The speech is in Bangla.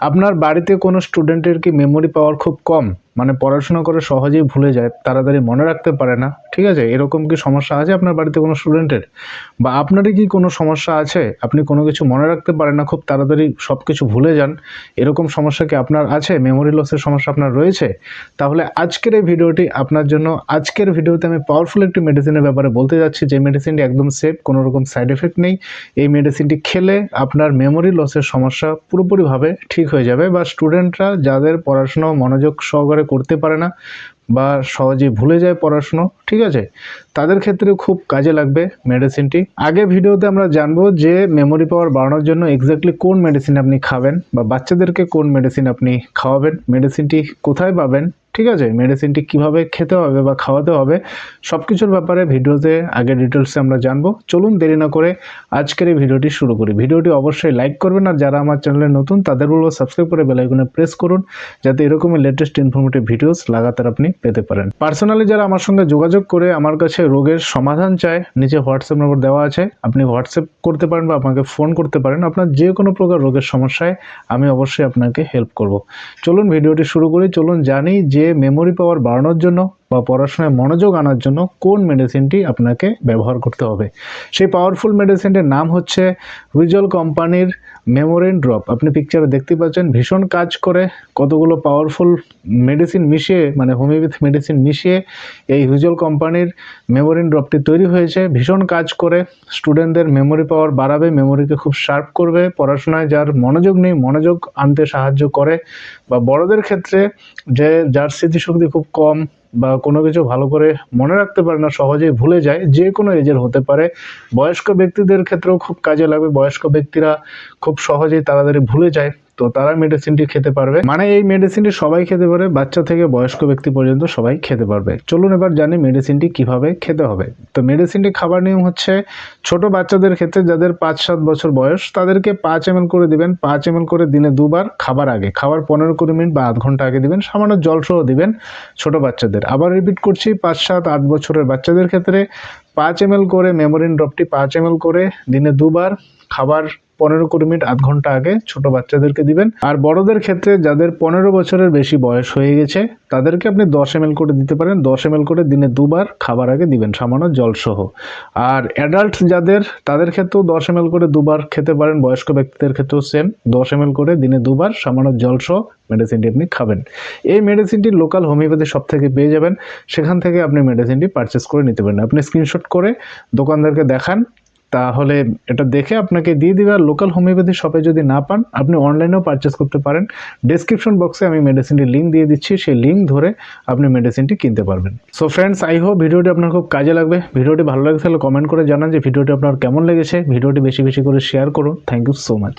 আপনার বাড়িতে কোনো স্টুডেন্টের কি মেমোরি পাওয়ার খুব কম, মানে পড়াশোনা করে সহজেই ভুলে যায়, তাড়াতাড়ি মনে রাখতে পারে না, ঠিক আছে? এরকম কি সমস্যা আছে আপনার বাড়িতে কোনো স্টুডেন্টের? বা আপনারই কি কোনো সমস্যা আছে, আপনি কোনো কিছু মনে রাখতে পারেন না, খুব তাড়াতাড়ি সব কিছু ভুলে যান, এরকম সমস্যা কি আপনার আছে? মেমোরি লসের সমস্যা আপনার রয়েছে? তাহলে আজকের এই ভিডিওটি আপনার জন্য। আজকের ভিডিওতে আমি পাওয়ারফুল একটি মেডিসিনের ব্যাপারে বলতে যাচ্ছি, যে মেডিসিনটি একদম সেফ, কোনো রকম সাইড এফেক্ট নেই। এই মেডিসিনটি খেলে আপনার মেমোরি লসের সমস্যা পুরোপুরিভাবে ঠিক হয়ে যাবে। বা স্টুডেন্টরা যাদের পড়াশোনা মনোযোগ সহকারে করতে পারে না বা সহজে ভুলে যায় পড়াশুনো, ঠিক আছে, তাদের ক্ষেত্রে খুব কাজে লাগবে মেডিসিনটি। আগে ভিডিওতে আমরা জানবো যে মেমোরি পাওয়ার বাড়ানোর জন্য এক্স্যাক্টলি কোন মেডিসিন আপনি খাবেন, বা বাচ্চাদেরকে কোন মেডিসিন আপনি খাওয়াবেন, মেডিসিনটি কোথায় পাবেন, ঠিক আছে, মেডিসিনটি কিভাবে খেতে হবে বা খাওয়াতে হবে, সব কিছুর ব্যাপারে ভিডিওতে আগে ডিটেলসে আমরা জানবো। চলুন দেরি না করে আজকের এই ভিডিওটি শুরু করি। ভিডিওটি অবশ্যই লাইক করবেন, আর যারা আমার চ্যানেলে নতুন তাদের বলবো সাবস্ক্রাইব করে বেল আইকনে প্রেস করুন, যাতে এরকমই লেটেস্ট ইনফরমেটিভ ভিডিওস লাগাতার আপনি পেতে পারেন। পার্সোনালি যারা আমার সঙ্গে যোগাযোগ করে আমার কাছে রোগের সমাধান চায়, নিচে হোয়াটসঅ্যাপ নম্বর দেওয়া আছে, আপনি হোয়াটসঅ্যাপ করতে পারেন বা আমাকে ফোন করতে পারেন। আপনার যে কোনো প্রকার রোগের সমস্যায় আমি অবশ্যই আপনাকে হেল্প করব। চলুন ভিডিওটি শুরু করি। চলুন জানি যে মেমোরি পাওয়ার বাড়ানোর জন্য বা পড়াশোনায় মনোযোগ আনার জন্য কোন মেডিসিনটি আপনাকে ব্যবহার করতে হবে। সেই পাওয়ারফুল মেডিসিনটির নাম হচ্ছে হুইজল কোম্পানির মেমোরিন ড্রপ। আপনি পিকচারে দেখতে পাচ্ছেন, ভীষণ কাজ করে। কতগুলো পাওয়ারফুল মেডিসিন মিশিয়ে, মানে হোমিওপ্যাথি মেডিসিন মিশিয়ে এই হুইজল কোম্পানির মেমোরিন ড্রপটি তৈরি হয়েছে। ভীষণ কাজ করে, স্টুডেন্টদের মেমোরি পাওয়ার বাড়াবে, মেমোরিকে খুব শার্প করবে, পড়াশোনায় যার মনোযোগ নেই মনোযোগ আনতে সাহায্য করে। বা বড়দের ক্ষেত্রে যার স্মৃতিশক্তি খুব কম বা কোনো কিছু ভালো করে মনে রাখতে পারে না, সহজেই ভুলে যায়, যে কোনো এজের হতে পারে। বয়স্ক ব্যক্তিদের ক্ষেত্রেও খুব কাজে লাগবে। বয়স্ক ব্যক্তিরা খুব সহজেই তাড়াতাড়ি ভুলে যায়, তো তারা মেডিসিনটি খেতে পারবে। মানে এই মেডিসিনটি সবাই খেতে পারে, বাচ্চা থেকে বয়স্ক ব্যক্তি পর্যন্ত সবাই খেতে পারবে। চলুন এবার জানি মেডিসিনটি কিভাবে খেতে হবে। তো মেডিসিনটি খাবার নিয়ম হচ্ছে, ছোট বাচ্চাদের ক্ষেত্রে যাদের 5-7 বছর বয়স, তাদেরকে 5 ml করে দিবেন। 5 ml করে দিনে 2 বার, খাবার আগে, খাবার 15-20 মিনিট বা আধ ঘন্টা আগে দিবেন। সামান্য জল সহ দিবেন ছোট বাচ্চাদের। আবার রিপিট করছি, 5-7-8 বছরের বাচ্চাদের ক্ষেত্রে 5 ml করে মেমোরিন ড্রপটি 5 ml করে দিনে 2 বার, খাবার 15-20 মিনিট আধ ঘন্টা আগে ছোট বাচ্চাদেরকে দিবেন। আর বড়দের ক্ষেত্রে যাদের 15 বছরের বেশি বয়স হয়ে গেছে, তাদেরকে আপনি 10 ml করে দিতে পারেন। 10 ml করে দিনে 2 বার, খাবার আগে দিবেন সামান্য জল সহ। আর অ্যাডাল্ট যাদের, তাদের ক্ষেত্রেও 10 ml করে 2 বার খেতে পারেন। বয়স্ক ব্যক্তিদের ক্ষেত্রেও সেম, 10 ml করে দিনে 2 বার সামান্য জল সহ মেডিসিনটি আপনি খাবেন। এই মেডিসিনটি লোকাল হোমিওপ্যাথি শপ থেকে পেয়ে যাবেন, সেখান থেকে আপনি মেডিসিনটি পারচেস করে নিতে পারেন। আপনি স্ক্রিনশট করে দোকানদারকে দেখান, তাহলে এটা দেখে আপনাকে দিয়ে দিবে। আর লোকাল হোমিওপ্যাথি শপে যদি না পান, আপনি অনলাইনেও পারচেস করতে পারেন। ডেসক্রিপশন বক্সে আমি মেডিসিনটির লিঙ্ক দিয়ে দিচ্ছি, সেই লিঙ্ক ধরে আপনি মেডিসিনটি কিনতে পারবেন। সো ফ্রেন্ডস, আই হোপ ভিডিওটি আপনার খুব কাজে লাগবে। ভিডিওটি ভালো লাগে তাহলে কমেন্ট করে জানান যে ভিডিওটি আপনার কেমন লেগেছে। ভিডিওটি বেশি বেশি করে শেয়ার করুন। Thank you so much.